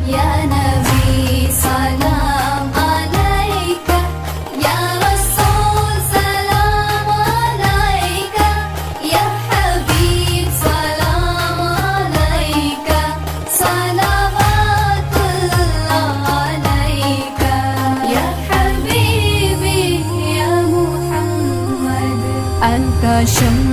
يا نبي سلام عليك، يا رسول سلام عليك، يا حبيب سلام عليك، صلوات الله عليك. يا حبيبي يا محمد، أنت شمس